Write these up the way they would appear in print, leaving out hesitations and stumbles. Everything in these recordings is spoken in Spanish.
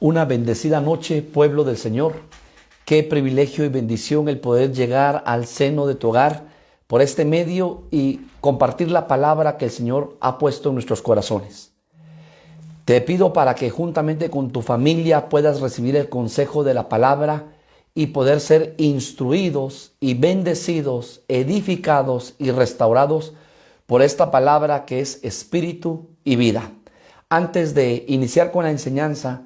Una bendecida noche, pueblo del Señor. Qué privilegio y bendición el poder llegar al seno de tu hogar por este medio y compartir la palabra que el Señor ha puesto en nuestros corazones. Te pido para que juntamente con tu familia puedas recibir el consejo de la palabra y poder ser instruidos y bendecidos, edificados y restaurados por esta palabra que es espíritu y vida. Antes de iniciar con la enseñanza,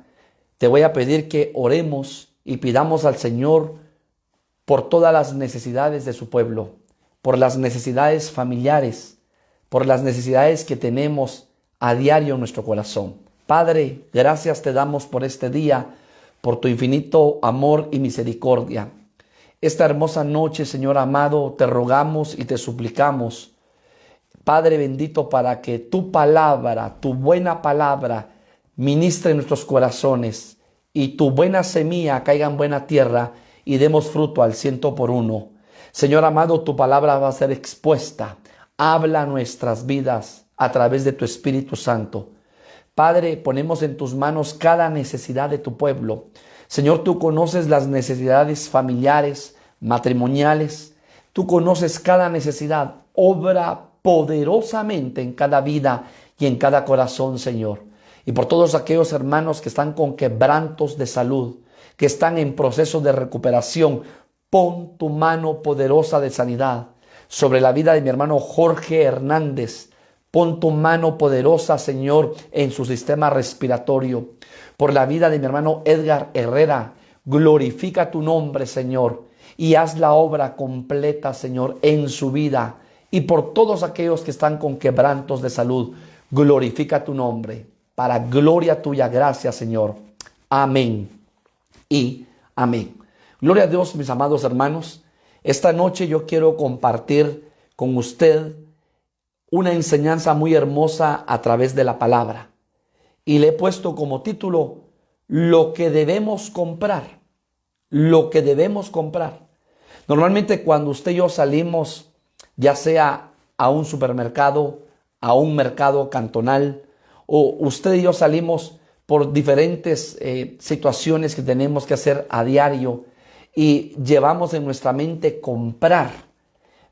te voy a pedir que oremos y pidamos al Señor por todas las necesidades de su pueblo, por las necesidades familiares, por las necesidades que tenemos a diario en nuestro corazón. Padre, gracias te damos por este día, por tu infinito amor y misericordia. Esta hermosa noche, Señor amado, te rogamos y te suplicamos, Padre bendito, para que tu palabra, tu buena palabra, ministre en nuestros corazones y tu buena semilla caiga en buena tierra y demos fruto al 100%. Señor amado, tu palabra va a ser expuesta. Habla nuestras vidas a través de tu Espíritu Santo. Padre, ponemos en tus manos cada necesidad de tu pueblo. Señor, tú conoces las necesidades familiares, matrimoniales. Tú conoces cada necesidad. Obra poderosamente en cada vida y en cada corazón, Señor. Y por todos aquellos hermanos que están con quebrantos de salud, que están en proceso de recuperación, pon tu mano poderosa de sanidad sobre la vida de mi hermano Jorge Hernández. Pon tu mano poderosa, Señor, en su sistema respiratorio. Por la vida de mi hermano Edgar Herrera, glorifica tu nombre, Señor, y haz la obra completa, Señor, en su vida. Y por todos aquellos que están con quebrantos de salud, glorifica tu nombre. Para gloria tuya, gracias, Señor. Amén y amén. Gloria a Dios, mis amados hermanos. Esta noche yo quiero compartir con usted una enseñanza muy hermosa a través de la palabra. Y le he puesto como título, lo que debemos comprar. Lo que debemos comprar. Normalmente cuando usted y yo salimos, ya sea a un supermercado, a un mercado cantonal, o usted y yo salimos por diferentes situaciones que tenemos que hacer a diario y llevamos en nuestra mente comprar.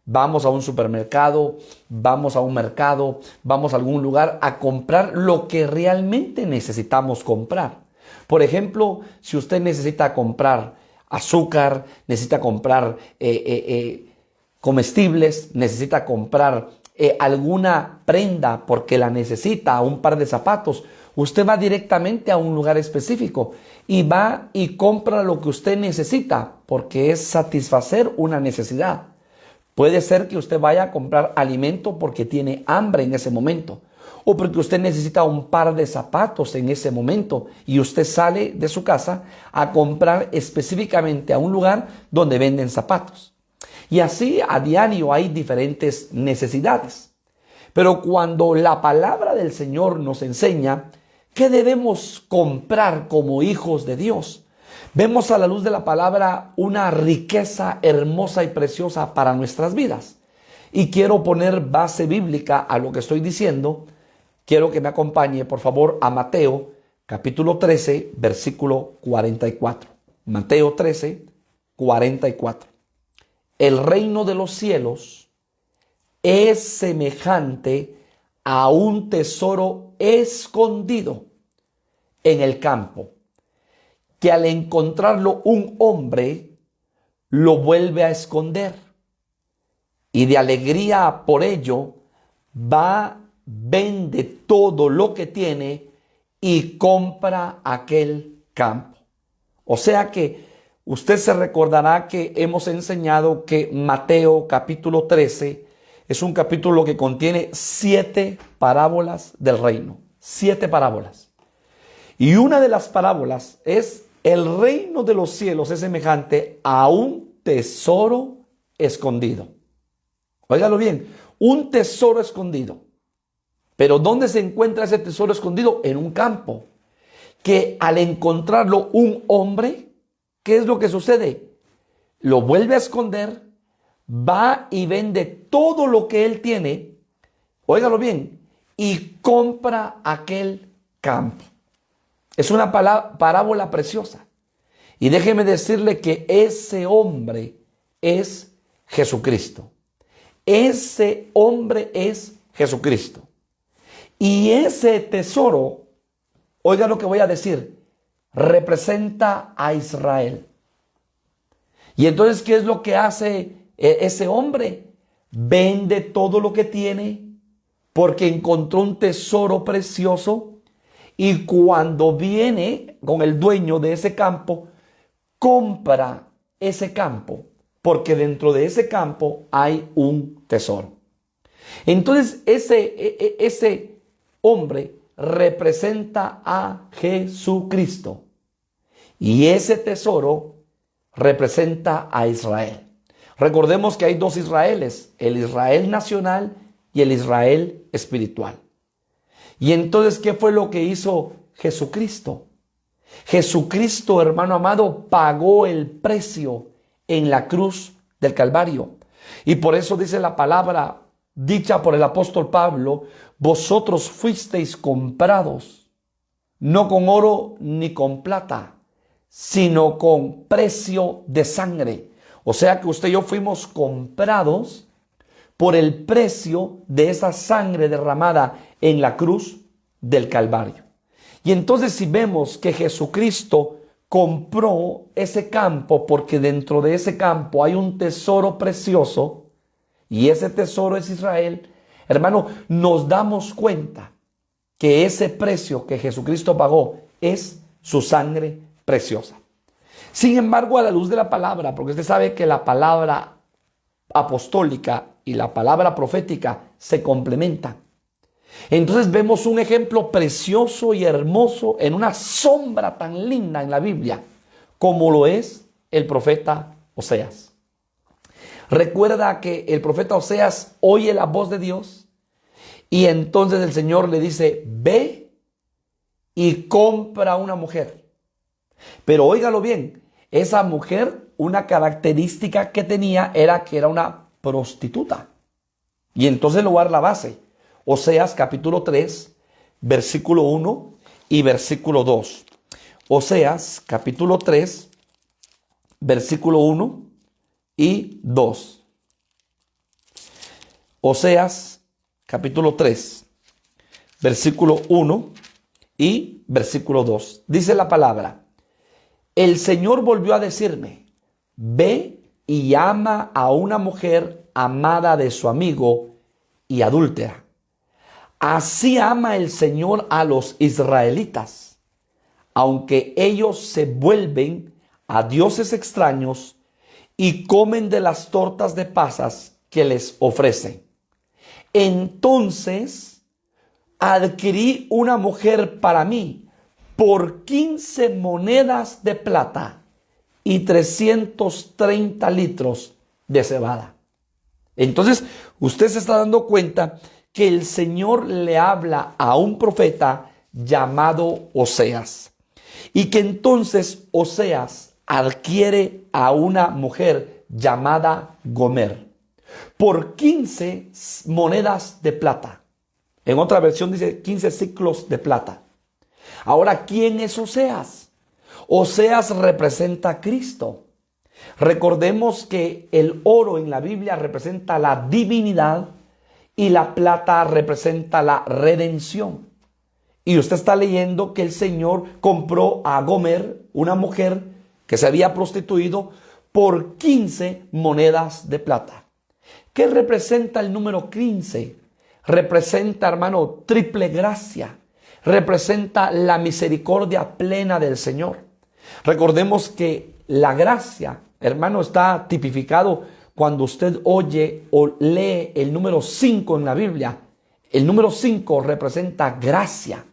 Vamos a un supermercado, vamos a un mercado, vamos a algún lugar a comprar lo que realmente necesitamos comprar. Por ejemplo, si usted necesita comprar azúcar, necesita comprar comestibles, necesita comprar alguna prenda porque la necesita, un par de zapatos, usted va directamente a un lugar específico y va y compra lo que usted necesita porque es satisfacer una necesidad. Puede ser que usted vaya a comprar alimento porque tiene hambre en ese momento o porque usted necesita un par de zapatos en ese momento y usted sale de su casa a comprar específicamente a un lugar donde venden zapatos. Y así a diario hay diferentes necesidades. Pero cuando la palabra del Señor nos enseña qué debemos comprar como hijos de Dios, vemos a la luz de la palabra una riqueza hermosa y preciosa para nuestras vidas. Y quiero poner base bíblica a lo que estoy diciendo. Quiero que me acompañe, por favor, a Mateo, capítulo 13, versículo 44. Mateo 13, 44. El reino de los cielos es semejante a un tesoro escondido en el campo, que al encontrarlo un hombre lo vuelve a esconder y de alegría por ello va, vende todo lo que tiene y compra aquel campo. O sea que usted se recordará que hemos enseñado que Mateo capítulo 13 es un capítulo que contiene 7 parábolas del reino. 7 parábolas. Y una de las parábolas es: el reino de los cielos es semejante a un tesoro escondido. Óigalo bien, un tesoro escondido. Pero ¿dónde se encuentra ese tesoro escondido? En un campo. Que al encontrarlo un hombre, ¿qué es lo que sucede? Lo vuelve a esconder, va y vende todo lo que él tiene, óigalo bien, y compra aquel campo. Es una parábola preciosa. Y déjeme decirle que ese hombre es Jesucristo. Ese hombre es Jesucristo. Y ese tesoro, oiga lo que voy a decir, representa a Israel. Y entonces, ¿qué es lo que hace ese hombre? Vende todo lo que tiene porque encontró un tesoro precioso, y cuando viene con el dueño de ese campo, compra ese campo porque dentro de ese campo hay un tesoro. Entonces ese hombre representa a Jesucristo y ese tesoro representa a Israel. Recordemos que hay dos Israeles, el Israel nacional y el Israel espiritual. Y entonces, ¿qué fue lo que hizo Jesucristo? Jesucristo, hermano amado, pagó el precio en la cruz del Calvario. Y por eso dice la palabra dicha por el apóstol Pablo: vosotros fuisteis comprados, no con oro ni con plata, sino con precio de sangre. O sea que usted y yo fuimos comprados por el precio de esa sangre derramada en la cruz del Calvario. Y entonces, si vemos que Jesucristo compró ese campo porque dentro de ese campo hay un tesoro precioso y ese tesoro es Israel, hermano, nos damos cuenta que ese precio que Jesucristo pagó es su sangre preciosa. Sin embargo, a la luz de la palabra, porque usted sabe que la palabra apostólica y la palabra profética se complementan. Entonces vemos un ejemplo precioso y hermoso en una sombra tan linda en la Biblia como lo es el profeta Oseas. Recuerda que el profeta Oseas oye la voz de Dios y entonces el Señor le dice: ve y compra una mujer. Pero óigalo bien, esa mujer, una característica que tenía era que era una prostituta. Y entonces le voy a dar la base. Oseas capítulo 3, versículo 1 y versículo 2. Oseas capítulo 3, versículo 1 y 2. Oseas capítulo 3, versículo 1 y versículo 2. Dice la palabra: el Señor volvió a decirme: ve y ama a una mujer amada de su amigo y adúltera. Así ama el Señor a los israelitas, aunque ellos se vuelven a dioses extraños y comen de las tortas de pasas que les ofrecen. Entonces adquirí una mujer para mí por 15 monedas de plata y 330 litros de cebada. Entonces usted se está dando cuenta que el Señor le habla a un profeta llamado Oseas, y que entonces Oseas adquiere a una mujer llamada Gomer por 15 monedas de plata. En otra versión dice 15 ciclos de plata. Ahora, ¿quién es Oseas? Oseas representa a Cristo. Recordemos que el oro en la Biblia representa la divinidad y la plata representa la redención. Y usted está leyendo que el Señor compró a Gomer, una mujer que se había prostituido, por 15 monedas de plata. ¿Qué representa el número 15? Representa, hermano, triple gracia. Representa la misericordia plena del Señor. Recordemos que la gracia, hermano, está tipificado cuando usted oye o lee el número 5 en la Biblia. El número 5 representa gracia.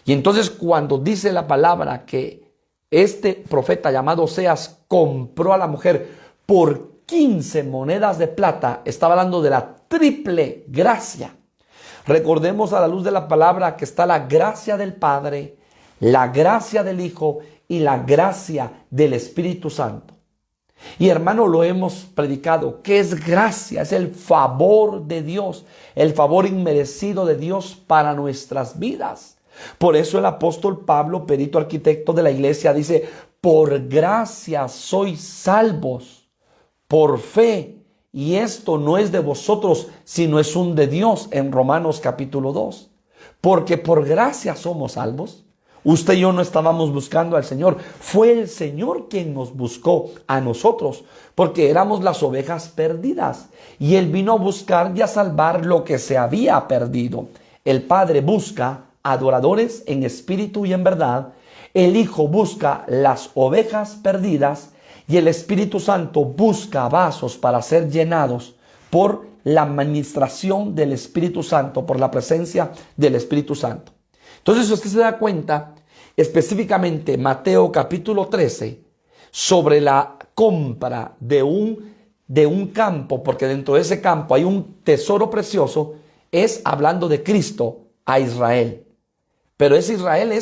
Y entonces, cuando dice la palabra que este profeta llamado Oseas compró a la mujer por 15 monedas de plata, estaba hablando de la triple gracia. Recordemos a la luz de la palabra que está la gracia del Padre, la gracia del Hijo y la gracia del Espíritu Santo. Y hermano, lo hemos predicado. ¿Qué es gracia? Es el favor de Dios, el favor inmerecido de Dios para nuestras vidas. Por eso el apóstol Pablo, perito arquitecto de la iglesia, dice: por gracia sois salvos, por fe, y esto no es de vosotros, sino es un de Dios, en Romanos capítulo 2. Porque por gracia somos salvos. Usted y yo no estábamos buscando al Señor. Fue el Señor quien nos buscó a nosotros, porque éramos las ovejas perdidas. Y Él vino a buscar y a salvar lo que se había perdido. El Padre busca adoradores en espíritu y en verdad. El Hijo busca las ovejas perdidas. Y el Espíritu Santo busca vasos para ser llenados por la administración del Espíritu Santo, por la presencia del Espíritu Santo. Entonces, si usted se da cuenta, específicamente Mateo capítulo 13, sobre la compra de un campo, porque dentro de ese campo hay un tesoro precioso, es hablando de Cristo a Israel. Pero es Israel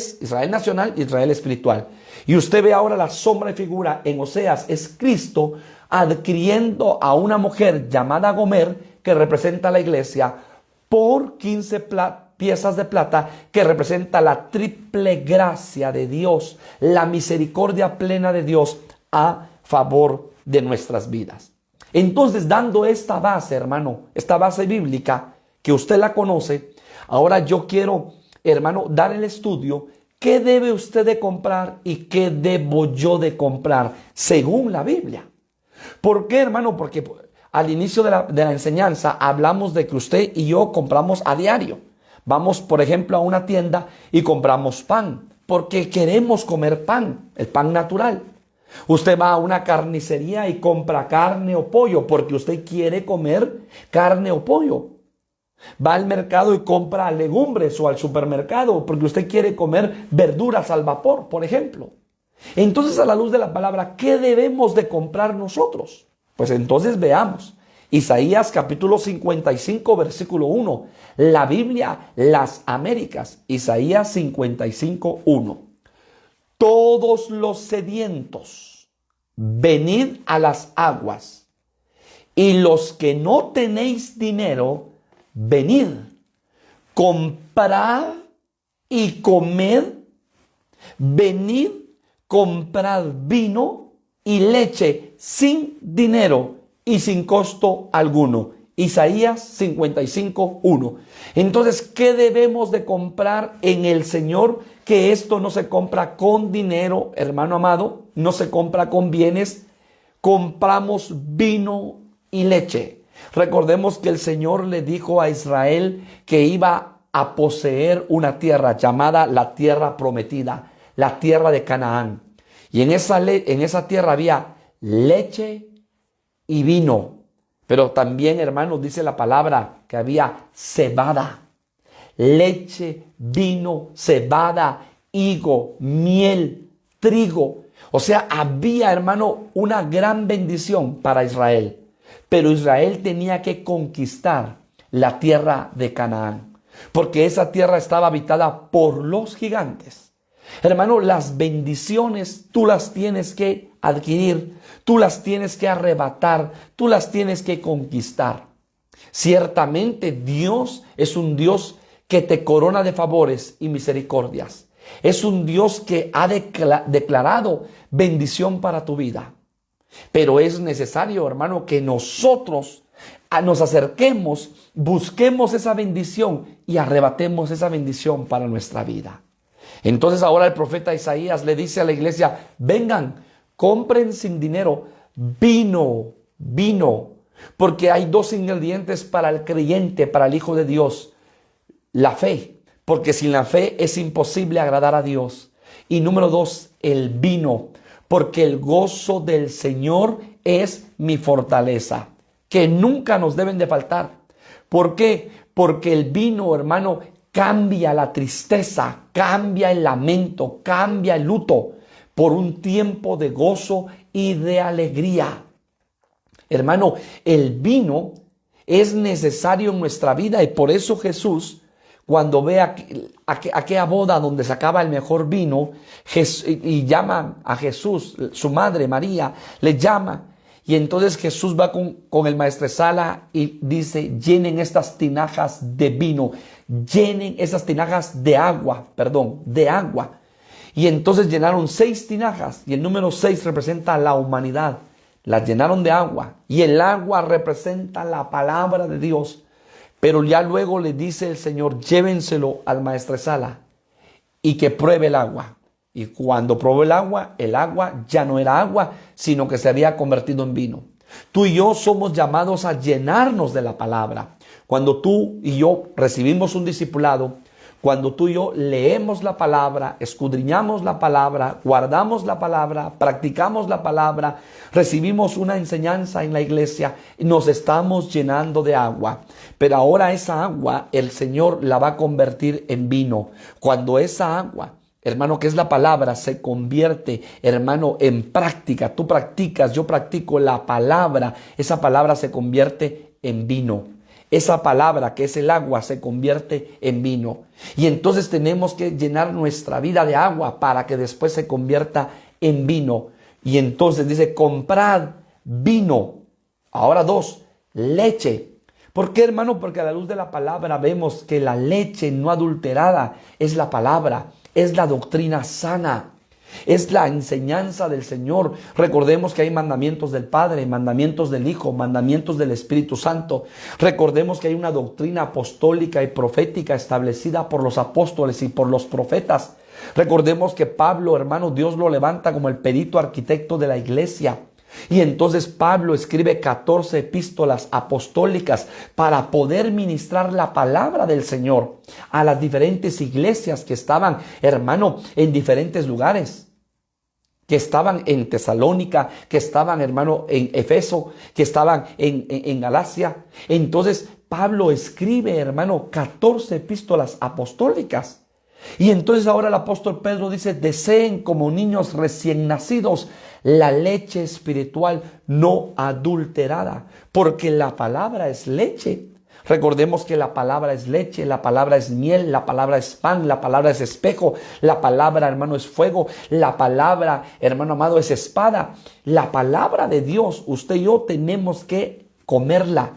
nacional, Israel espiritual. Y usted ve ahora la sombra y figura en Oseas, es Cristo adquiriendo a una mujer llamada Gomer, que representa a la iglesia, por 15 piezas de plata, que representa la triple gracia de Dios, la misericordia plena de Dios a favor de nuestras vidas. Entonces, dando esta base, hermano, esta base bíblica, que usted la conoce, ahora yo quiero, hermano, dar el estudio. ¿Qué debe usted de comprar y qué debo yo de comprar según la Biblia? ¿Por qué, hermano? Porque al inicio de la enseñanza hablamos de que usted y yo compramos a diario. Vamos, por ejemplo, a una tienda y compramos pan, porque queremos comer pan, el pan natural. Usted va a una carnicería y compra carne o pollo, porque usted quiere comer carne o pollo. Va al mercado y compra legumbres, o al supermercado porque usted quiere comer verduras al vapor, por ejemplo. Entonces, a la luz de la palabra, ¿qué debemos de comprar nosotros? Pues entonces veamos. Isaías capítulo 55, versículo 1. La Biblia, las Américas. Isaías 55, 1. Todos los sedientos, venid a las aguas, y los que no tenéis dinero, venid, comprad y comed. Venid, comprad vino y leche sin dinero y sin costo alguno. Isaías 55, 1. Entonces, ¿qué debemos de comprar en el Señor? Que esto no se compra con dinero, hermano amado, no se compra con bienes. Compramos vino y leche. Recordemos que el Señor le dijo a Israel que iba a poseer una tierra llamada la tierra prometida, la tierra de Canaán. Y en esa tierra había leche y vino. Pero también, hermanos, dice la palabra que había cebada. Leche, vino, cebada, higo, miel, trigo. O sea, había, hermano, una gran bendición para Israel. Pero Israel tenía que conquistar la tierra de Canaán, porque esa tierra estaba habitada por los gigantes. Hermano, las bendiciones tú las tienes que adquirir, tú las tienes que arrebatar, tú las tienes que conquistar. Ciertamente Dios es un Dios que te corona de favores y misericordias. Es un Dios que ha declarado bendición para tu vida. Pero es necesario, hermano, que nosotros nos acerquemos, busquemos esa bendición y arrebatemos esa bendición para nuestra vida. Entonces ahora el profeta Isaías le dice a la iglesia: vengan, compren sin dinero vino, porque hay dos ingredientes para el creyente, para el Hijo de Dios: la fe, porque sin la fe es imposible agradar a Dios, y número 2, el vino, porque el gozo del Señor es mi fortaleza, que nunca nos deben de faltar. ¿Por qué? Porque el vino, hermano, cambia la tristeza, cambia el lamento, cambia el luto por un tiempo de gozo y de alegría. Hermano, el vino es necesario en nuestra vida, y por eso Jesús, cuando ve aquella boda donde sacaba el mejor vino y llama a Jesús, su madre María, le llama Y entonces Jesús va con el maestresala y dice, llenen estas tinajas de vino, llenen esas tinajas de agua, de agua. Y entonces llenaron 6 tinajas y el número 6 representa a la humanidad. Las llenaron de agua y el agua representa la palabra de Dios. Pero ya luego le dice el Señor, llévenselo al maestresala y que pruebe el agua. Y cuando probó el agua ya no era agua, sino que se había convertido en vino. Tú y yo somos llamados a llenarnos de la palabra. Cuando tú y yo recibimos un discipulado, cuando tú y yo leemos la palabra, escudriñamos la palabra, guardamos la palabra, practicamos la palabra, recibimos una enseñanza en la iglesia, nos estamos llenando de agua. Pero ahora esa agua el Señor la va a convertir en vino. Cuando esa agua, hermano, que es la palabra, se convierte, hermano, en práctica. Tú practicas, yo practico la palabra. Esa palabra se convierte en vino. Esa palabra que es el agua se convierte en vino. Y entonces tenemos que llenar nuestra vida de agua para que después se convierta en vino. Y entonces dice, comprad vino. Ahora 2, leche. ¿Por qué, hermano? Porque a la luz de la palabra vemos que la leche no adulterada es la palabra. Es la doctrina sana, es la enseñanza del Señor. Recordemos que hay mandamientos del Padre, mandamientos del Hijo, mandamientos del Espíritu Santo. Recordemos que hay una doctrina apostólica y profética establecida por los apóstoles y por los profetas. Recordemos que Pablo, hermano, Dios lo levanta como el perito arquitecto de la iglesia. Y entonces Pablo escribe 14 epístolas apostólicas para poder ministrar la palabra del Señor a las diferentes iglesias que estaban, hermano, en diferentes lugares. Que estaban en Tesalónica, que estaban, hermano, en Efeso, que estaban en Galacia. Entonces Pablo escribe, hermano, 14 epístolas apostólicas. Y entonces ahora el apóstol Pedro dice, deseen como niños recién nacidos la leche espiritual no adulterada, porque la palabra es leche. Recordemos que la palabra es leche, la palabra es miel, la palabra es pan, la palabra es espejo, la palabra, hermano, es fuego, la palabra, hermano amado, es espada. La palabra de Dios, usted y yo tenemos que comerla,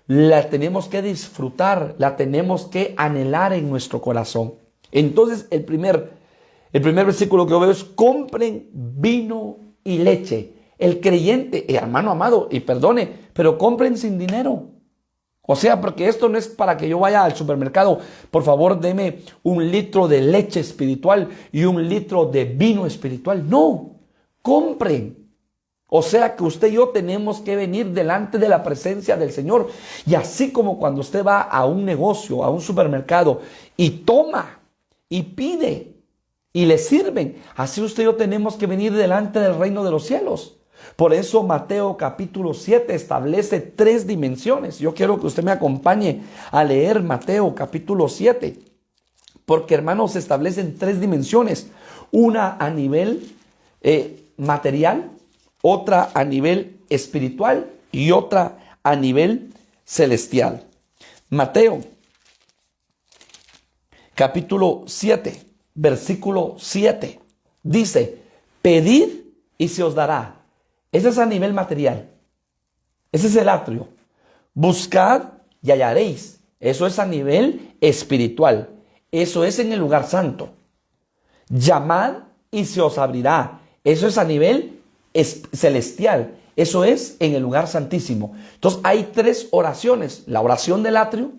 la tenemos que disfrutar, la tenemos que anhelar en nuestro corazón. Entonces el primer versículo que yo veo es, compren vino y leche. El creyente, hermano amado, y perdone, pero compren sin dinero. O sea, porque esto no es para que yo vaya al supermercado, por favor deme 1 litro de leche espiritual y 1 litro de vino espiritual. No, compren. O sea que usted y yo tenemos que venir delante de la presencia del Señor. Y así como cuando usted va a un negocio, a un supermercado y toma y pide y le sirven, así usted y yo tenemos que venir delante del reino de los cielos. Por eso Mateo capítulo 7 establece 3 dimensiones. Yo quiero que usted me acompañe a leer Mateo capítulo 7. Porque, hermanos, se establecen 3 dimensiones. Una a nivel material, otra a nivel espiritual y otra a nivel celestial. Mateo capítulo 7, versículo 7. Dice, pedid y se os dará. Ese es a nivel material. Ese es el atrio. Buscad y hallaréis. Eso es a nivel espiritual. Eso es en el lugar santo. Llamad y se os abrirá. Eso es a nivel celestial. Eso es en el lugar santísimo. Entonces hay 3 oraciones. La oración del atrio,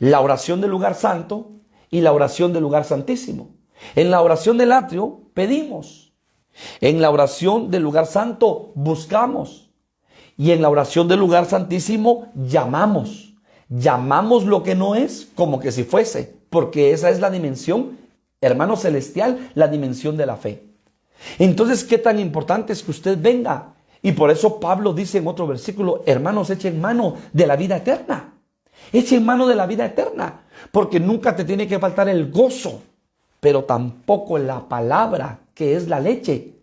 la oración del lugar santo y la oración del lugar santísimo. En la oración del atrio pedimos. En la oración del lugar santo buscamos. Y en la oración del lugar santísimo llamamos. Llamamos lo que no es como que si fuese. Porque esa es la dimensión, hermano celestial, la dimensión de la fe. Entonces, ¿qué tan importante es que usted venga? Y por eso Pablo dice en otro versículo, hermanos, echen mano de la vida eterna. Echen mano de la vida eterna. Porque nunca te tiene que faltar el gozo, pero tampoco la palabra, que es la leche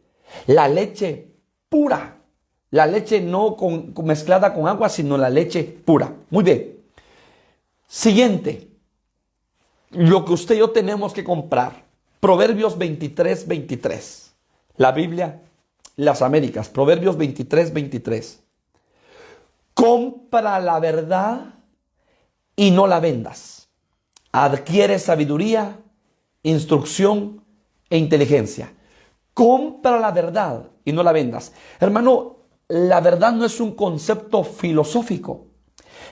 pura, la leche no mezclada con agua, sino la leche pura. Muy bien. Siguiente, lo que usted y yo tenemos que comprar, Proverbios 23:23. La Biblia las Américas, Proverbios 23:23. Compra la verdad y no la vendas. Adquiere sabiduría, instrucción e inteligencia. Compra la verdad y no la vendas. Hermano, la verdad no es un concepto filosófico.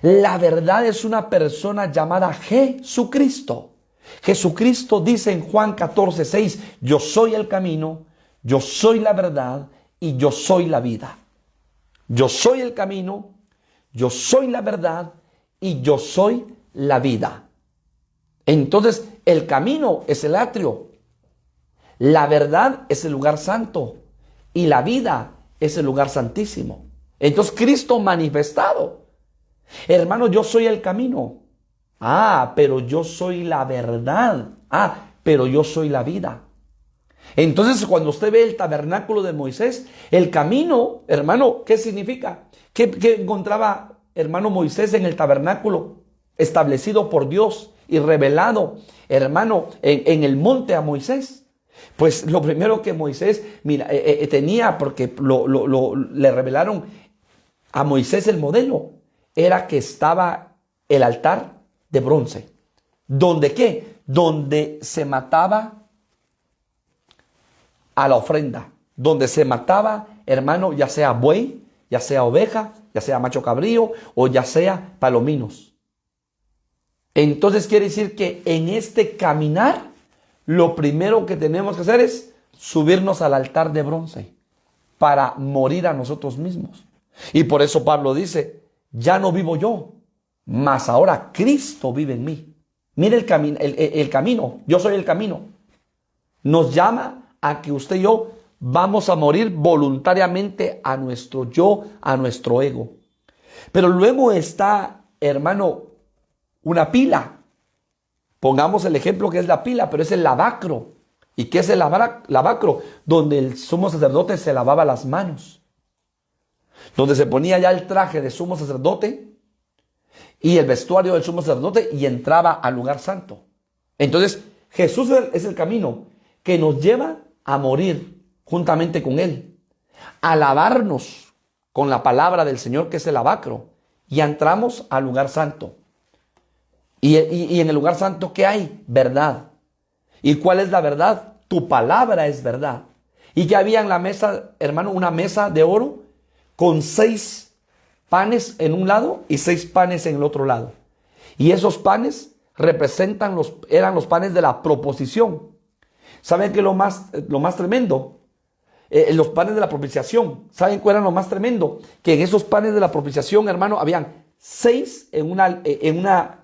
La verdad es una persona llamada Jesucristo. Jesucristo dice en Juan 14:6, yo soy el camino, yo soy la verdad y yo soy la vida. Yo soy el camino, yo soy la verdad y yo soy la vida. Entonces, el camino es el atrio, la verdad es el lugar santo y la vida es el lugar santísimo. Entonces, Cristo manifestado. Hermano, yo soy el camino. Pero yo soy la verdad. Pero yo soy la vida. Entonces, cuando usted ve el tabernáculo de Moisés, el camino, hermano, ¿qué significa? ¿Qué encontraba, hermano, Moisés en el tabernáculo establecido por Dios y revelado, hermano, en el monte a Moisés? Pues lo primero que Moisés tenía, porque le revelaron a Moisés el modelo, era que estaba el altar de bronce. ¿Dónde qué? Donde se mataba a la ofrenda. Donde se mataba, hermano, ya sea buey, ya sea oveja, ya sea macho cabrío o ya sea palominos. Entonces quiere decir que en este caminar, lo primero que tenemos que hacer es subirnos al altar de bronce para morir a nosotros mismos. Y por eso Pablo dice, ya no vivo yo, mas ahora Cristo vive en mí. Mire el camino, yo soy el camino. Nos llama a que usted y yo vamos a morir voluntariamente a nuestro yo, a nuestro ego. Pero luego está, hermano, una pila. Pongamos el ejemplo que es la pila, pero es el lavacro. ¿Y qué es el lavacro? Donde el sumo sacerdote se lavaba las manos. Donde se ponía ya el traje de sumo sacerdote y el vestuario del sumo sacerdote y entraba al lugar santo. Entonces, Jesús es el camino que nos lleva a morir juntamente con Él, a lavarnos con la palabra del Señor que es el lavacro y entramos al lugar santo. Y en el lugar santo, ¿qué hay? Verdad. ¿Y cuál es la verdad? Tu palabra es verdad. Y que había en la mesa, hermano, una mesa de oro con 6 panes en un lado y 6 panes en el otro lado. Y esos panes eran los panes de la proposición. ¿Saben qué es lo más tremendo? Los panes de la propiciación. ¿Saben cuál era lo más tremendo? Que en esos panes de la propiciación, hermano, habían 6 en una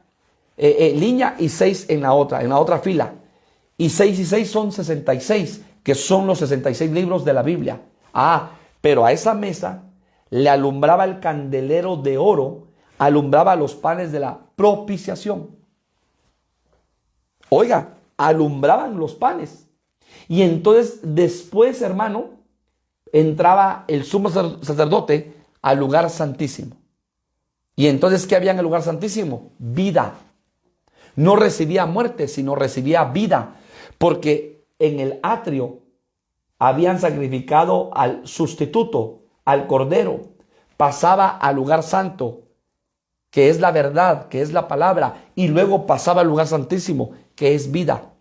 línea y 6 en la otra fila. Y 6 y 6 son 66, que son los 66 libros de la Biblia. Pero a esa mesa le alumbraba el candelero de oro, alumbraba los panes de la propiciación. Oiga, alumbraban los panes. Y entonces después, hermano, entraba el sumo sacerdote al lugar santísimo. Y entonces, ¿qué había en el lugar santísimo? Vida. No recibía muerte, sino recibía vida. Porque en el atrio habían sacrificado al sustituto, al cordero. Pasaba al lugar santo, que es la verdad, que es la palabra. Y luego pasaba al lugar santísimo, que es vida.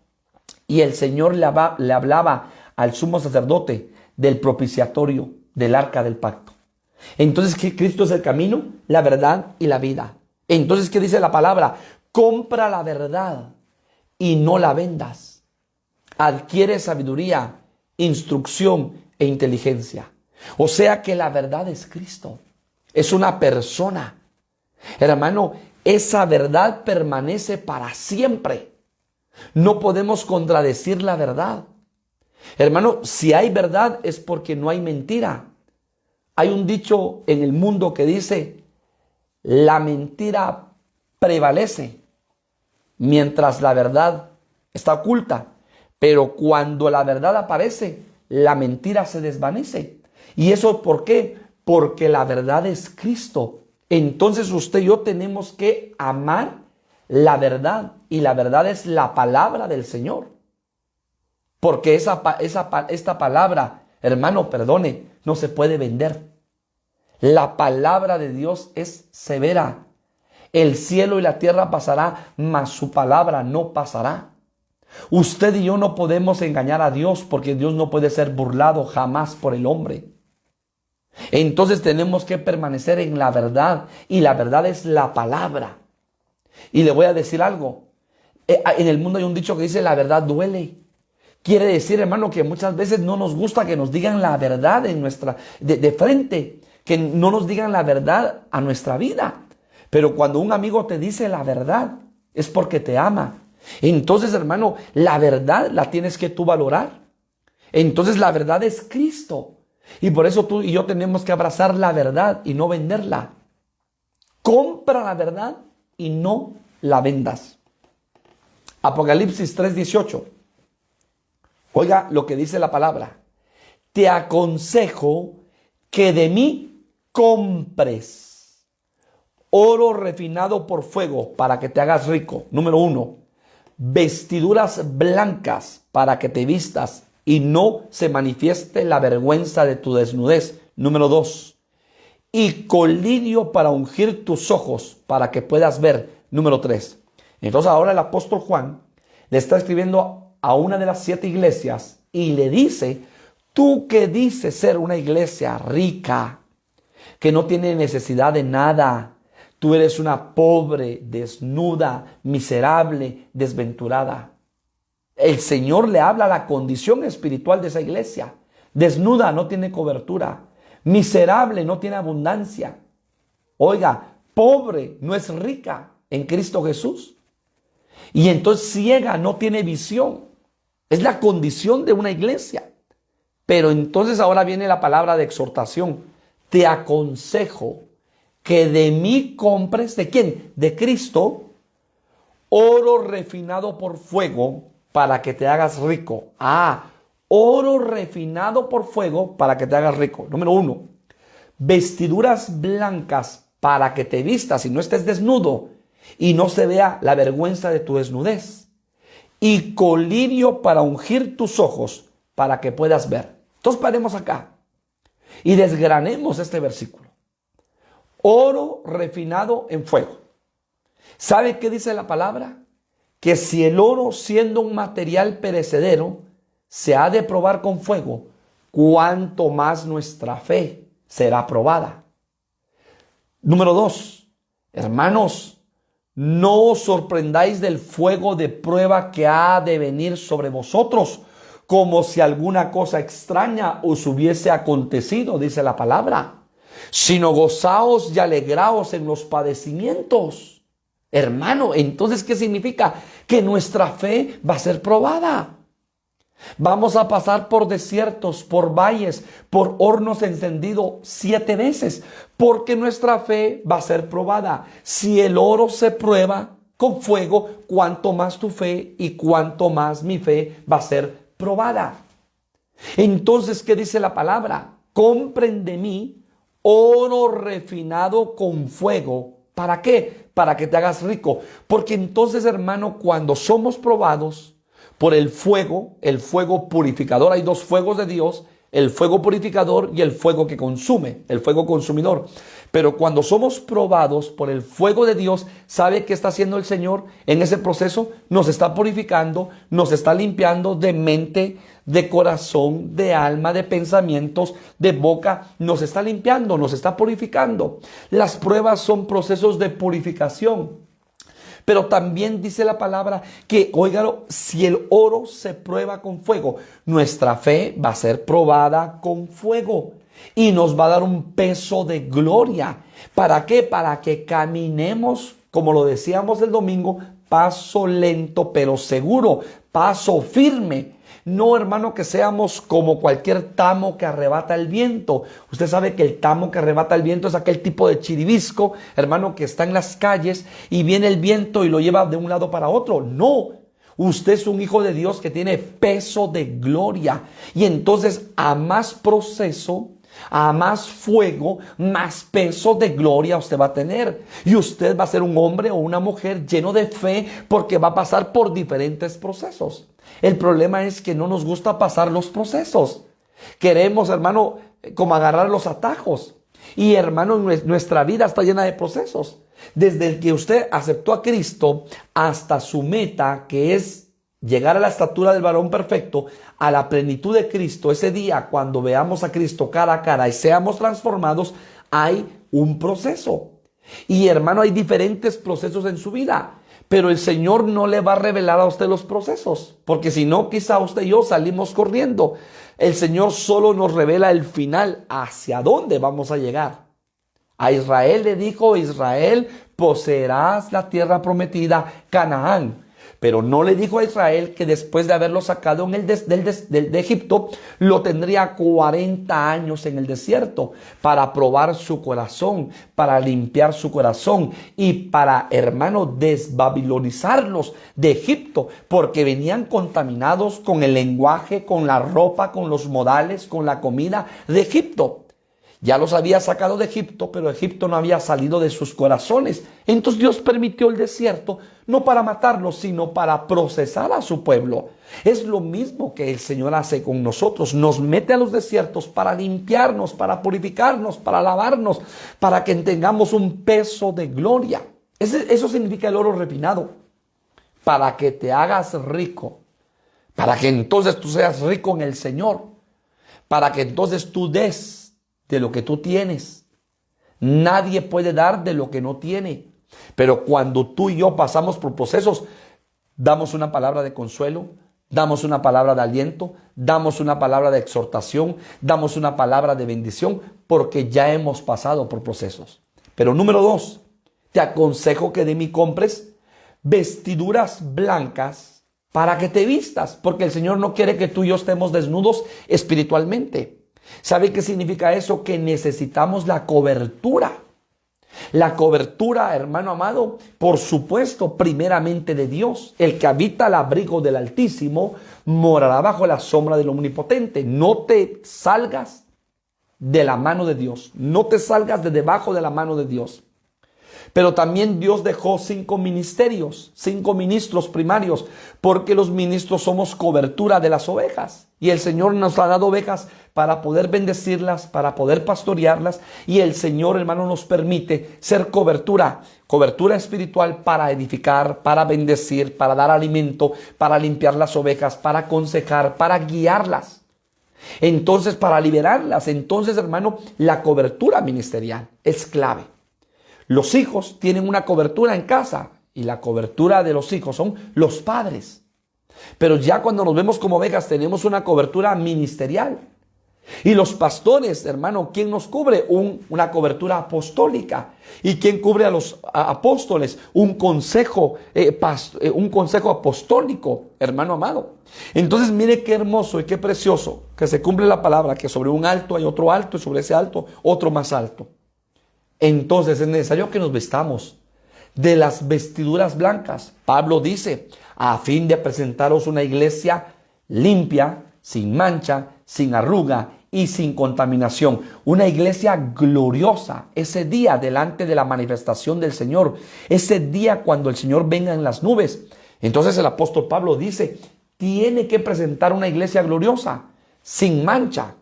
Y el Señor le hablaba al sumo sacerdote del propiciatorio, del arca del pacto. Entonces, ¿qué? Cristo es el camino, la verdad y la vida. Entonces, ¿qué dice la palabra? Compra la verdad y no la vendas. Adquiere sabiduría, instrucción e inteligencia. O sea que la verdad es Cristo. Es una persona. Hermano, esa verdad permanece para siempre. No podemos contradecir la verdad. Hermano, si hay verdad es porque no hay mentira. Hay un dicho en el mundo que dice, la mentira prevalece mientras la verdad está oculta. Pero cuando la verdad aparece, la mentira se desvanece. ¿Y eso por qué? Porque la verdad es Cristo. Entonces usted y yo tenemos que amar la verdad. Y la verdad es la palabra del Señor. Porque esta palabra hermano, perdone, no se puede vender. La palabra de Dios es severa. El cielo y la tierra pasará, mas su palabra no pasará. Usted y yo no podemos engañar a Dios porque Dios no puede ser burlado jamás por el hombre. Entonces tenemos que permanecer en la verdad y la verdad es la palabra. Y le voy a decir algo. En el mundo hay un dicho que dice la verdad duele. Quiere decir, hermano, que muchas veces no nos gusta que nos digan la verdad de frente, que no nos digan la verdad a nuestra vida. Pero cuando un amigo te dice la verdad, es porque te ama. Entonces, hermano, la verdad la tienes que tú valorar. Entonces, la verdad es Cristo. Y por eso tú y yo tenemos que abrazar la verdad y no venderla. Compra la verdad y no la vendas. Apocalipsis 3:18. Oiga lo que dice la palabra. Te aconsejo que de mí compres oro refinado por fuego para que te hagas rico. Número 1. Vestiduras blancas para que te vistas y no se manifieste la vergüenza de tu desnudez. Número 2. Y colirio para ungir tus ojos para que puedas ver. Número 3. Entonces ahora el apóstol Juan le está escribiendo a una de las 7 iglesias y le dice, tú que dices ser una iglesia rica, que no tiene necesidad de nada, tú eres una pobre, desnuda, miserable, desventurada. El Señor le habla a la condición espiritual de esa iglesia. Desnuda, no tiene cobertura. Miserable, no tiene abundancia. Oiga, pobre, no es rica en Cristo Jesús. Y entonces ciega, no tiene visión. Es la condición de una iglesia. Pero entonces ahora viene la palabra de exhortación. Te aconsejo que de mí compres, ¿de quién? De Cristo, oro refinado por fuego para que te hagas rico. Oro refinado por fuego para que te hagas rico. Número 1, vestiduras blancas para que te vistas y no estés desnudo y no se vea la vergüenza de tu desnudez. Y colirio para ungir tus ojos para que puedas ver. Entonces paremos acá y desgranemos este versículo. Oro refinado en fuego. ¿Sabe qué dice la palabra? Que si el oro, siendo un material perecedero, se ha de probar con fuego, cuánto más nuestra fe será probada. Número 2, hermanos, no os sorprendáis del fuego de prueba que ha de venir sobre vosotros, como si alguna cosa extraña os hubiese acontecido, dice la palabra, sino gozaos y alegraos en los padecimientos. Hermano, entonces, ¿qué significa? Que nuestra fe va a ser probada. Vamos a pasar por desiertos, por valles, por hornos encendidos 7 veces, porque nuestra fe va a ser probada. Si el oro se prueba con fuego, cuánto más tu fe y cuánto más mi fe va a ser probada. Entonces, ¿qué dice la palabra? Compren de mí oro refinado con fuego. ¿Para qué? Para que te hagas rico. Porque entonces, hermano, cuando somos probados por el fuego purificador, hay 2 fuegos de Dios, el fuego purificador y el fuego que consume, el fuego consumidor. Pero cuando somos probados por el fuego de Dios, ¿sabe qué está haciendo el Señor en ese proceso? Nos está purificando, nos está limpiando de mente, de corazón, de alma, de pensamientos, de boca. Nos está limpiando, nos está purificando. Las pruebas son procesos de purificación. Pero también dice la palabra que, óigalo, si el oro se prueba con fuego, nuestra fe va a ser probada con fuego y nos va a dar un peso de gloria. ¿Para qué? Para que caminemos, como lo decíamos el domingo, paso lento pero seguro, paso firme. No, hermano, que seamos como cualquier tamo que arrebata el viento. Usted sabe que el tamo que arrebata el viento es aquel tipo de chiribisco, hermano, que está en las calles y viene el viento y lo lleva de un lado para otro. No, usted es un hijo de Dios que tiene peso de gloria. Y entonces a más proceso, a más fuego, más peso de gloria usted va a tener. Y usted va a ser un hombre o una mujer lleno de fe porque va a pasar por diferentes procesos. El problema es que no nos gusta pasar los procesos. Queremos, hermano, como agarrar los atajos. Y hermano, nuestra vida está llena de procesos. Desde el que usted aceptó a Cristo hasta su meta, que es llegar a la estatura del varón perfecto, a la plenitud de Cristo. Ese día, cuando veamos a Cristo cara a cara y seamos transformados, hay un proceso. Y hermano, hay diferentes procesos en su vida. Pero el Señor no le va a revelar a usted los procesos, porque si no, quizá usted y yo salimos corriendo. El Señor solo nos revela el final, hacia dónde vamos a llegar. A Israel le dijo: Israel, poseerás la tierra prometida, Canaán. Pero no le dijo a Israel que después de haberlo sacado de Egipto, lo tendría 40 años en el desierto para probar su corazón, para limpiar su corazón y para, hermano, desbabilonizarlos de Egipto, porque venían contaminados con el lenguaje, con la ropa, con los modales, con la comida de Egipto. Ya los había sacado de Egipto, pero Egipto no había salido de sus corazones. Entonces Dios permitió el desierto, no para matarlos, sino para procesar a su pueblo. Es lo mismo que el Señor hace con nosotros. Nos mete a los desiertos para limpiarnos, para purificarnos, para lavarnos, para que tengamos un peso de gloria. Eso significa el oro refinado. Para que te hagas rico. Para que entonces tú seas rico en el Señor. Para que entonces tú des de lo que tú tienes. Nadie puede dar de lo que no tiene. Pero cuando tú y yo pasamos por procesos, damos una palabra de consuelo, damos una palabra de aliento, damos una palabra de exhortación, damos una palabra de bendición, porque ya hemos pasado por procesos. Pero número 2, te aconsejo que de mí compres vestiduras blancas para que te vistas, porque el Señor no quiere que tú y yo estemos desnudos espiritualmente. ¿Sabe qué significa eso? Que necesitamos la cobertura. La cobertura, hermano amado, por supuesto, primeramente de Dios. El que habita al abrigo del Altísimo morará bajo la sombra del Omnipotente. No te salgas de la mano de Dios. No te salgas de debajo de la mano de Dios. Pero también Dios dejó 5 ministerios, 5 ministros primarios, porque los ministros somos cobertura de las ovejas. Y el Señor nos ha dado ovejas para poder bendecirlas, para poder pastorearlas. Y el Señor, hermano, nos permite ser cobertura espiritual para edificar, para bendecir, para dar alimento, para limpiar las ovejas, para aconsejar, para guiarlas. Entonces, para liberarlas. Entonces, hermano, la cobertura ministerial es clave. Los hijos tienen una cobertura en casa y la cobertura de los hijos son los padres. Pero ya cuando nos vemos como ovejas tenemos una cobertura ministerial. Y los pastores, hermano, ¿quién nos cubre? Una cobertura apostólica. ¿Y quién cubre a los apóstoles? Un consejo apostólico, hermano amado. Entonces mire qué hermoso y qué precioso que se cumple la palabra, que sobre un alto hay otro alto y sobre ese alto otro más alto. Entonces es necesario que nos vestamos de las vestiduras blancas. Pablo dice, a fin de presentaros una iglesia limpia, sin mancha, sin arruga y sin contaminación. Una iglesia gloriosa, ese día delante de la manifestación del Señor, ese día cuando el Señor venga en las nubes. Entonces el apóstol Pablo dice, tiene que presentar una iglesia gloriosa, sin mancha,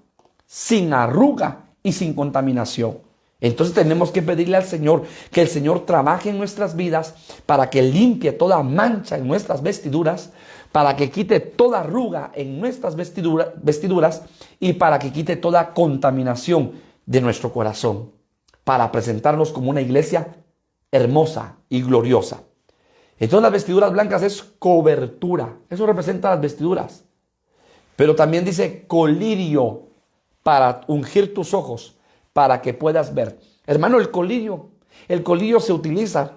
sin arruga y sin contaminación. Entonces tenemos que pedirle al Señor que el Señor trabaje en nuestras vidas para que limpie toda mancha en nuestras vestiduras, para que quite toda arruga en nuestras vestiduras y para que quite toda contaminación de nuestro corazón, para presentarnos como una iglesia hermosa y gloriosa. Entonces las vestiduras blancas es cobertura, eso representa las vestiduras. Pero también dice colirio para ungir tus ojos, para que puedas ver. Hermano, el colirio se utiliza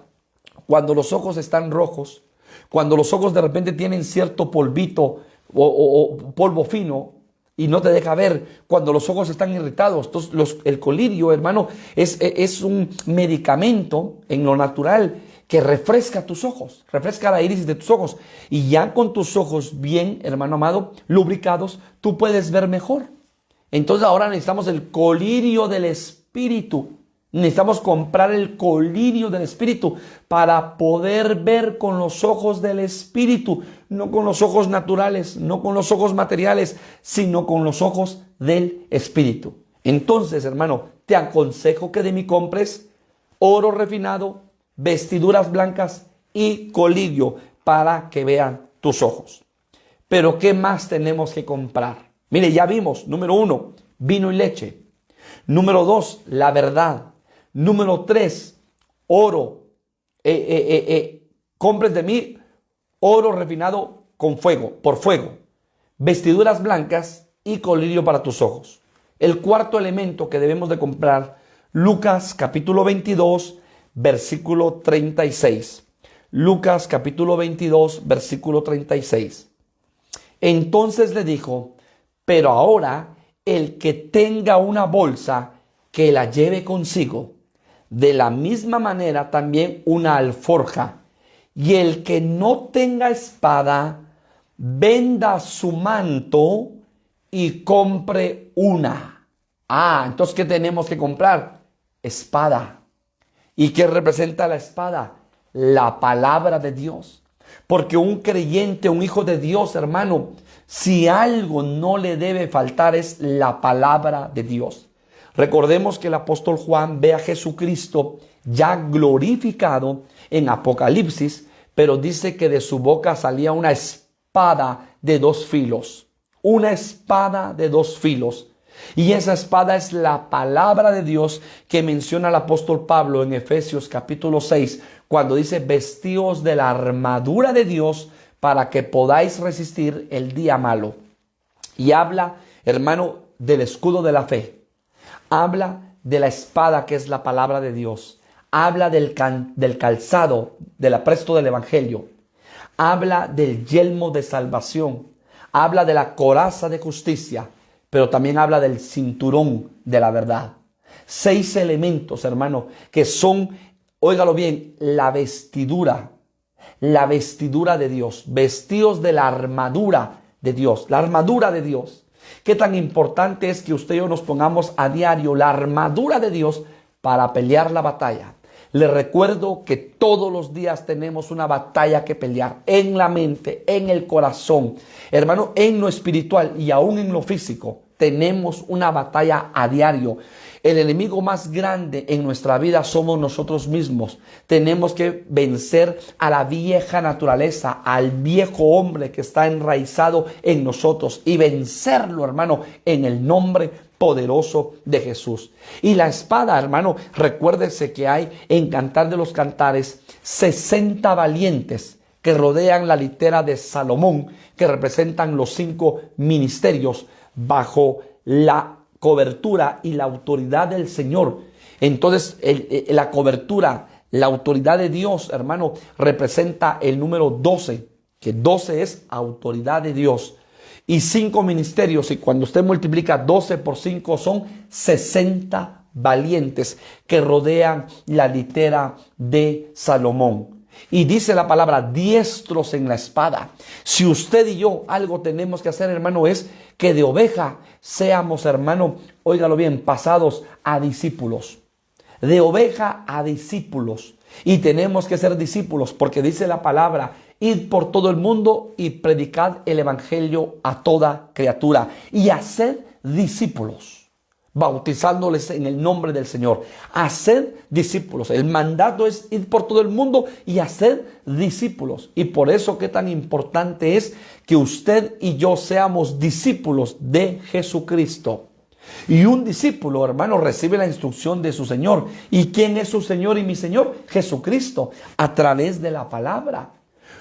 cuando los ojos están rojos, cuando los ojos de repente tienen cierto polvito o polvo fino y no te deja ver, cuando los ojos están irritados. Entonces el colirio, hermano, es un medicamento en lo natural que refresca tus ojos, refresca la iris de tus ojos. Y ya con tus ojos bien, hermano amado, lubricados, tú puedes ver mejor. Entonces ahora necesitamos el colirio del Espíritu. Necesitamos comprar el colirio del Espíritu para poder ver con los ojos del Espíritu, no con los ojos naturales, no con los ojos materiales, sino con los ojos del Espíritu. Entonces, hermano, te aconsejo que de mí compres oro refinado, vestiduras blancas y colirio para que vean tus ojos. Pero ¿qué más tenemos que comprar? Mire, ya vimos, número 1, vino y leche. Número 2, la verdad. Número 3, oro. Compres de mí oro refinado con fuego, por fuego. Vestiduras blancas y colirio para tus ojos. El cuarto elemento que debemos de comprar, Lucas capítulo 22, versículo 36. Lucas capítulo 22, versículo 36. Entonces le dijo, pero ahora el que tenga una bolsa, que la lleve consigo. De la misma manera también una alforja. Y el que no tenga espada, venda su manto y compre una. Entonces, ¿qué tenemos que comprar? Espada. ¿Y qué representa la espada? La palabra de Dios. Porque un creyente, un hijo de Dios, hermano, si algo no le debe faltar es la palabra de Dios. Recordemos que el apóstol Juan ve a Jesucristo ya glorificado en Apocalipsis, pero dice que de su boca salía una espada de 2 filos. Una espada de 2 filos. Y esa espada es la palabra de Dios que menciona el apóstol Pablo en Efesios capítulo 6, cuando dice, vestíos de la armadura de Dios para que podáis resistir el día malo. Y habla, hermano, del escudo de la fe. Habla de la espada que es la palabra de Dios. Habla del calzado, del apresto del evangelio. Habla del yelmo de salvación. Habla de la coraza de justicia. Pero también habla del cinturón de la verdad. 6 elementos, hermano, que son, óigalo bien, la vestidura de Dios. Vestidos de la armadura de Dios. La armadura de Dios. Qué tan importante es que usted y yo nos pongamos a diario la armadura de Dios para pelear la batalla. Les recuerdo que todos los días tenemos una batalla que pelear en la mente, en el corazón, hermano, en lo espiritual y aún en lo físico. Tenemos una batalla a diario. El enemigo más grande en nuestra vida somos nosotros mismos. Tenemos que vencer a la vieja naturaleza, al viejo hombre que está enraizado en nosotros y vencerlo, hermano, en el nombre poderoso de Jesús. Y la espada, hermano, recuérdese que hay en Cantar de los Cantares 60 valientes que rodean la litera de Salomón, que representan los 5 ministerios bajo la cobertura y la autoridad del Señor. Entonces, la cobertura, la autoridad de Dios, hermano, representa el número 12, que 12 es autoridad de Dios. Y 5 ministerios, y cuando usted multiplica 12 por 5 son 60 valientes que rodean la litera de Salomón. Y dice la palabra, diestros en la espada. Si usted y yo algo tenemos que hacer, hermano, es que de oveja seamos, hermano, óigalo bien, pasados a discípulos. De oveja a discípulos. Y tenemos que ser discípulos porque dice la palabra, id por todo el mundo y predicad el evangelio a toda criatura. Y haced discípulos, bautizándoles en el nombre del Señor. Haced discípulos. El mandato es ir por todo el mundo y hacer discípulos. Y por eso qué tan importante es que usted y yo seamos discípulos de Jesucristo. Y un discípulo, hermano, recibe la instrucción de su Señor. ¿Y quién es su Señor y mi Señor? Jesucristo, a través de la palabra.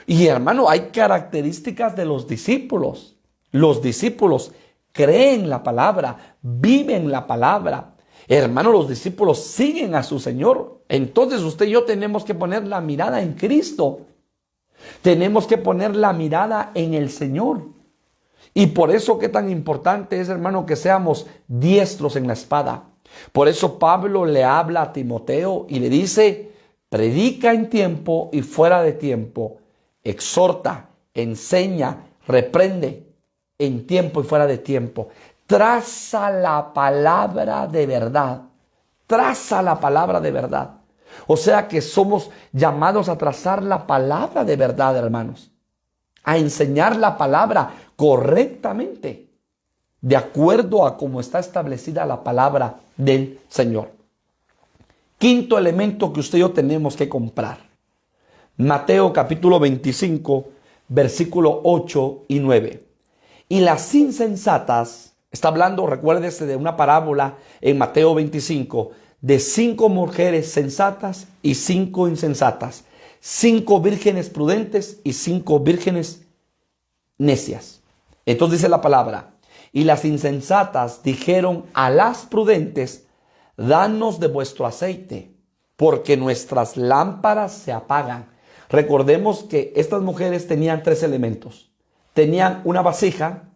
Y hermano, hay características de los discípulos. Los discípulos creen la palabra, viven la palabra. Hermano, los discípulos siguen a su Señor. Entonces usted y yo tenemos que poner la mirada en Cristo. Tenemos que poner la mirada en el Señor. Y por eso qué tan importante es, hermano, que seamos diestros en la espada. Por eso Pablo le habla a Timoteo y le dice, predica en tiempo y fuera de tiempo, exhorta, enseña, reprende en tiempo y fuera de tiempo. Traza la palabra de verdad. traza la palabra de verdad. O sea que somos llamados a trazar la palabra de verdad, hermanos. A enseñar la palabra correctamente, de acuerdo a cómo está establecida la palabra del Señor. Quinto elemento que usted y yo tenemos que comprar. Mateo capítulo 25, versículo 8 y 9. Y las insensatas, está hablando, recuérdese, de una parábola en Mateo 25, de 5 mujeres sensatas y 5 insensatas, 5 vírgenes prudentes y 5 vírgenes necias. Entonces dice la palabra, y las insensatas dijeron a las prudentes, danos de vuestro aceite, porque nuestras lámparas se apagan. Recordemos que estas mujeres tenían 3 elementos. Tenían una vasija,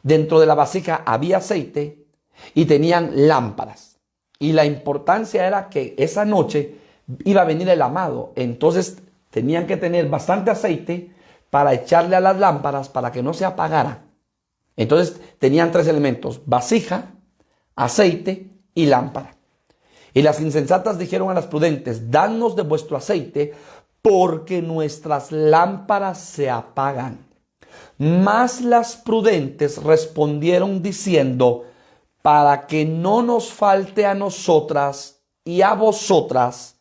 dentro de la vasija había aceite y tenían lámparas. Y la importancia era que esa noche iba a venir el amado. Entonces tenían que tener bastante aceite para echarle a las lámparas para que no se apagaran. Entonces tenían 3 elementos: vasija, aceite y lámpara. Y las insensatas dijeron a las prudentes, danos de vuestro aceite, porque nuestras lámparas se apagan. Mas las prudentes respondieron diciendo, para que no nos falte a nosotras y a vosotras,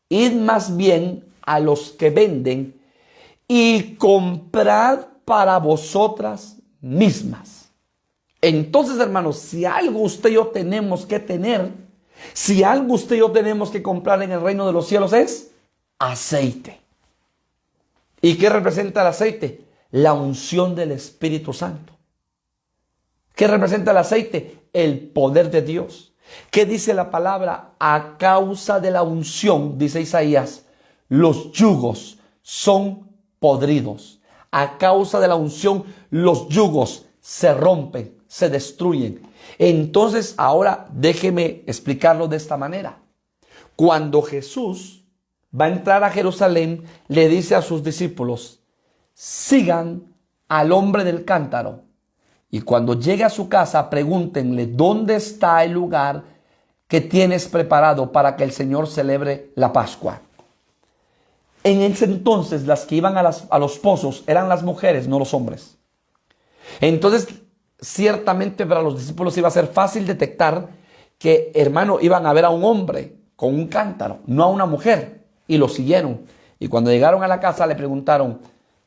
id más bien a los que venden y comprad para vosotras mismas. Entonces, hermanos, si algo usted y yo tenemos que tener, si algo usted y yo tenemos que comprar en el reino de los cielos es aceite. ¿Y qué representa el aceite? La unción del Espíritu Santo. ¿Qué representa el aceite? El poder de Dios. ¿Qué dice la palabra? A causa de la unción, dice Isaías, los yugos son podridos. A causa de la unción, los yugos se rompen, se destruyen. Entonces, ahora déjeme explicarlo de esta manera. Cuando Jesús va a entrar a Jerusalén, le dice a sus discípulos, sigan al hombre del cántaro. Y cuando llegue a su casa, pregúntenle, ¿dónde está el lugar que tienes preparado para que el Señor celebre la Pascua? En ese entonces, las que iban a los pozos eran las mujeres, no los hombres. Entonces, ciertamente para los discípulos iba a ser fácil detectar que, hermano, iban a ver a un hombre con un cántaro, no a una mujer. Y lo siguieron. Y cuando llegaron a la casa le preguntaron,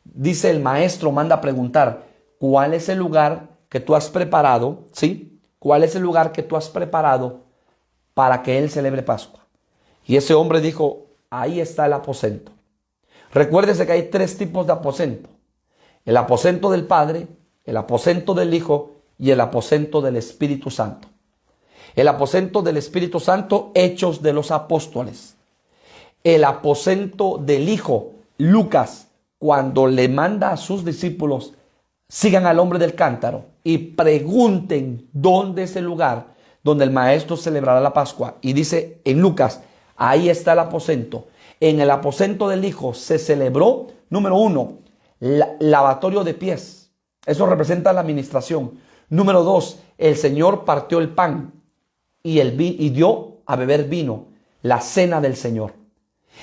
dice el maestro, manda a preguntar, ¿cuál es el lugar que tú has preparado? ¿Sí? ¿Cuál es el lugar que tú has preparado para que él celebre Pascua? Y ese hombre dijo, ahí está el aposento. Recuérdese que hay 3 tipos de aposento. El aposento del Padre, el aposento del Hijo y el aposento del Espíritu Santo. El aposento del Espíritu Santo, Hechos de los Apóstoles. El aposento del Hijo, Lucas, cuando le manda a sus discípulos, sigan al hombre del cántaro y pregunten dónde es el lugar donde el maestro celebrará la Pascua. Y dice en Lucas, ahí está el aposento. En el aposento del Hijo se celebró, número 1, lavatorio de pies. Eso representa la administración. Número 2, el Señor partió el pan y dio a beber vino, la cena del Señor.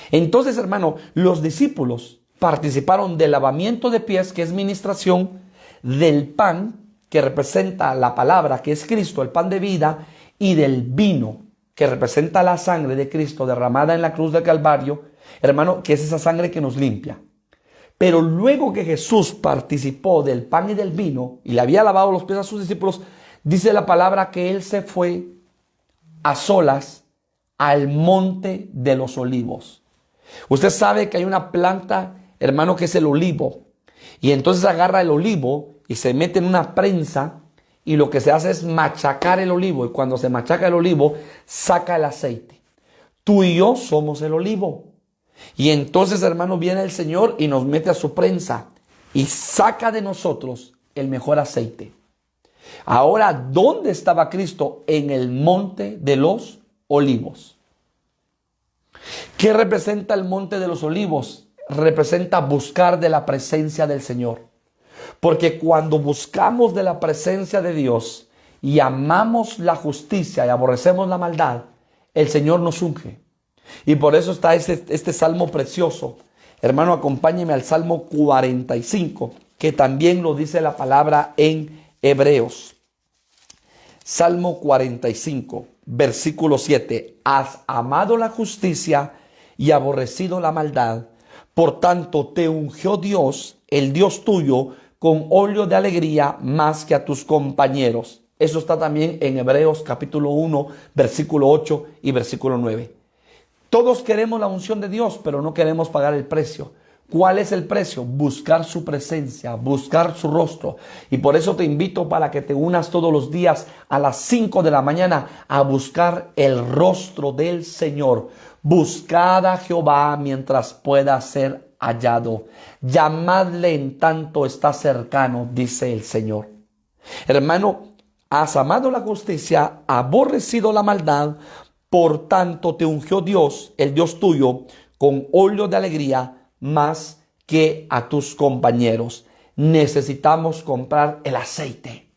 Entonces, hermano, los discípulos participaron del lavamiento de pies, que es ministración, del pan, que representa la palabra, que es Cristo, el pan de vida, y del vino, que representa la sangre de Cristo derramada en la cruz del Calvario, hermano, que es esa sangre que nos limpia. Pero luego que Jesús participó del pan y del vino, y le había lavado los pies a sus discípulos, dice la palabra que él se fue a solas al monte de los olivos. Usted sabe que hay una planta, hermano, que es el olivo. Y entonces agarra el olivo y se mete en una prensa y lo que se hace es machacar el olivo. Y cuando se machaca el olivo, saca el aceite. Tú y yo somos el olivo. Y entonces, hermano, viene el Señor y nos mete a su prensa y saca de nosotros el mejor aceite. Ahora, ¿dónde estaba Cristo? En el monte de los olivos. ¿Qué representa el monte de los olivos? Representa buscar de la presencia del Señor. Porque cuando buscamos de la presencia de Dios y amamos la justicia y aborrecemos la maldad, el Señor nos unge. Y por eso está este salmo precioso. Hermano, acompáñeme al Salmo 45, que también lo dice la palabra en Hebreos. Salmo 45, versículo 7. Has amado la justicia y aborrecido la maldad. Por tanto, te ungió Dios, el Dios tuyo, con óleo de alegría más que a tus compañeros. Eso está también en Hebreos capítulo 1, versículo 8 y versículo 9. Todos queremos la unción de Dios, pero no queremos pagar el precio. ¿Cuál es el precio? Buscar su presencia, buscar su rostro. Y por eso te invito para que te unas todos los días a las 5 de la mañana a buscar el rostro del Señor. Buscad a Jehová mientras pueda ser hallado. Llamadle en tanto está cercano, dice el Señor. Hermano, has amado la justicia, aborrecido la maldad. Por tanto te ungió Dios, el Dios tuyo, con óleo de alegría más que a tus compañeros. Necesitamos comprar el aceite.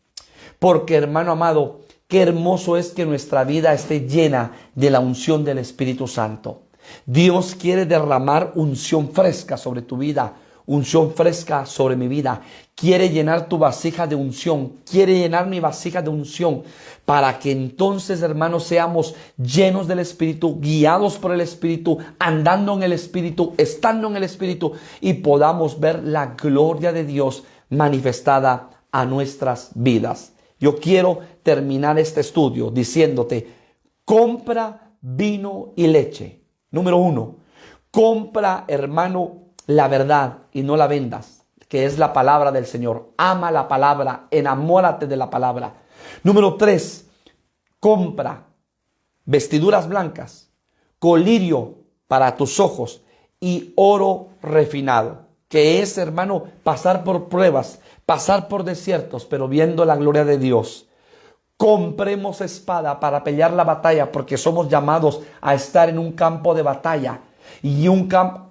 Porque, hermano amado, qué hermoso es que nuestra vida esté llena de la unción del Espíritu Santo. Dios quiere derramar unción fresca sobre tu vida, unción fresca sobre mi vida. Quiere llenar tu vasija de unción, quiere llenar mi vasija de unción, para que entonces, hermanos, seamos llenos del Espíritu, guiados por el Espíritu, andando en el Espíritu, estando en el Espíritu, y podamos ver la gloria de Dios manifestada a nuestras vidas. Yo quiero terminar este estudio diciéndote: compra vino y leche. Número 1, compra, hermano, la verdad y no la vendas, que es la palabra del Señor. Ama la palabra, enamórate de la palabra. Número 3, compra vestiduras blancas, colirio para tus ojos y oro refinado, que es, hermano, pasar por pruebas, pasar por desiertos, pero viendo la gloria de Dios. Compremos espada para pelear la batalla, porque somos llamados a estar en un campo de batalla. Y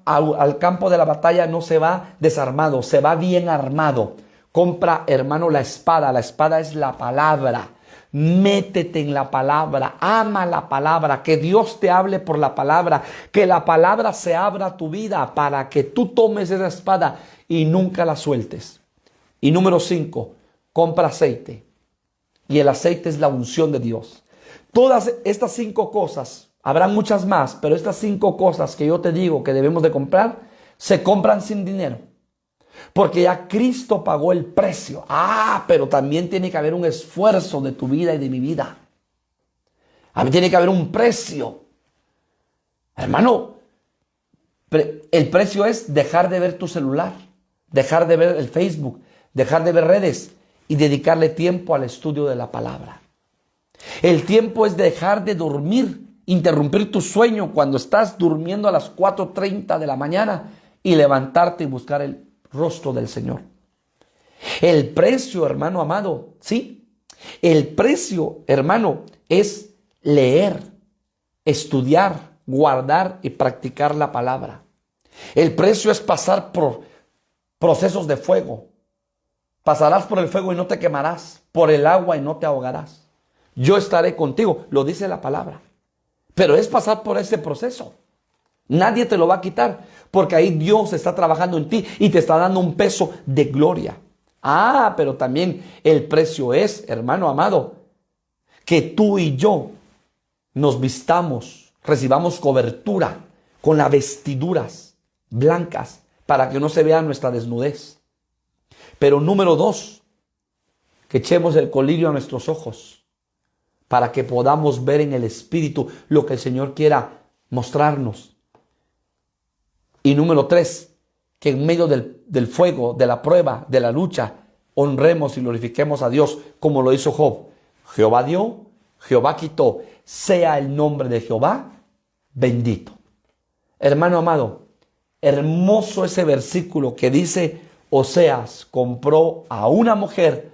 al campo de la batalla no se va desarmado, se va bien armado. Compra, hermano, la espada. La espada es la palabra. Métete en la palabra, ama la palabra, que Dios te hable por la palabra, que la palabra se abra a tu vida para que tú tomes esa espada y nunca la sueltes. Y número 5, compra aceite. Y el aceite es la unción de Dios. Todas estas 5 cosas, habrán muchas más, pero estas 5 cosas que yo te digo que debemos de comprar, se compran sin dinero. Porque ya Cristo pagó el precio. Pero también tiene que haber un esfuerzo de tu vida y de mi vida. A mí tiene que haber un precio. Hermano, el precio es dejar de ver tu celular, dejar de ver el Facebook, dejar de ver redes y dedicarle tiempo al estudio de la palabra. El tiempo es dejar de dormir, interrumpir tu sueño cuando estás durmiendo a las 4:30 de la mañana y levantarte y buscar el rostro del Señor. El precio, hermano amado, ¿sí? El precio, hermano, es leer, estudiar, guardar y practicar la palabra. El precio es pasar por procesos de fuego. Pasarás por el fuego y no te quemarás, por el agua y no te ahogarás. Yo estaré contigo, lo dice la palabra. Pero es pasar por ese proceso. Nadie te lo va a quitar, porque ahí Dios está trabajando en ti y te está dando un peso de gloria. Pero también el precio es, hermano amado, que tú y yo nos vistamos, recibamos cobertura con las vestiduras blancas para que no se vea nuestra desnudez. Pero número 2, que echemos el colirio a nuestros ojos para que podamos ver en el Espíritu lo que el Señor quiera mostrarnos. Y número 3, que en medio del fuego, de la prueba, de la lucha, honremos y glorifiquemos a Dios como lo hizo Job. Jehová dio, Jehová quitó. Sea el nombre de Jehová bendito. Hermano amado, hermoso ese versículo que dice: Oseas compró a una mujer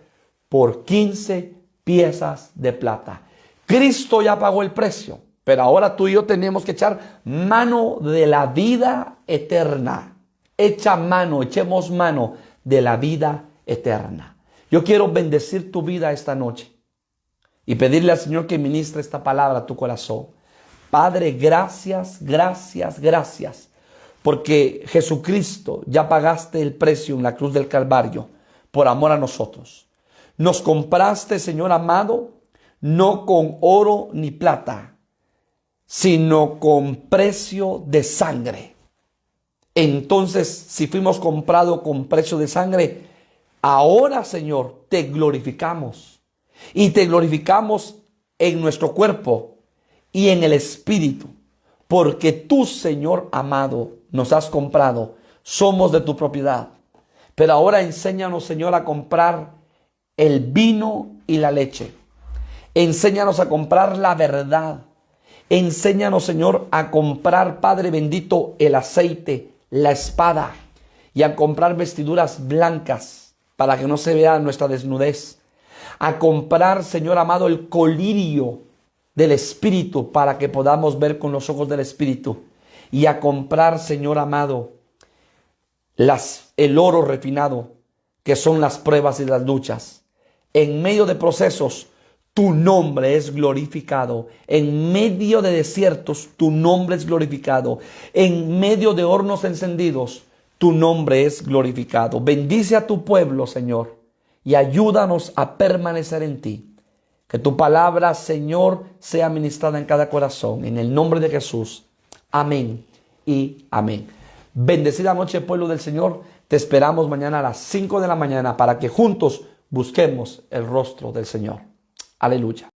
por 15 piezas de plata. Cristo ya pagó el precio. Pero ahora tú y yo tenemos que echar mano de la vida eterna. Echemos mano de la vida eterna. Yo quiero bendecir tu vida esta noche y pedirle al Señor que ministre esta palabra a tu corazón. Padre, gracias, gracias, gracias, porque Jesucristo ya pagaste el precio en la cruz del Calvario por amor a nosotros. Nos compraste, Señor amado, no con oro ni plata, sino con precio de sangre. Entonces, si fuimos comprados con precio de sangre, ahora, Señor, te glorificamos. Y te glorificamos en nuestro cuerpo y en el espíritu. Porque tú, Señor amado, nos has comprado. Somos de tu propiedad. Pero ahora enséñanos, Señor, a comprar el vino y la leche. Enséñanos a comprar la verdad. Enséñanos, Señor, a comprar, Padre bendito, el aceite, la espada, y a comprar vestiduras blancas para que no se vea nuestra desnudez. A comprar, Señor amado, el colirio del Espíritu para que podamos ver con los ojos del Espíritu. Y a comprar, Señor amado, el oro refinado, que son las pruebas y las luchas. En medio de procesos, tu nombre es glorificado. En medio de desiertos, tu nombre es glorificado. En medio de hornos encendidos, tu nombre es glorificado. Bendice a tu pueblo, Señor, y ayúdanos a permanecer en ti. Que tu palabra, Señor, sea ministrada en cada corazón. En el nombre de Jesús. Amén y amén. Bendecida noche, pueblo del Señor. Te esperamos mañana a las 5 de la mañana para que juntos busquemos el rostro del Señor. Aleluya.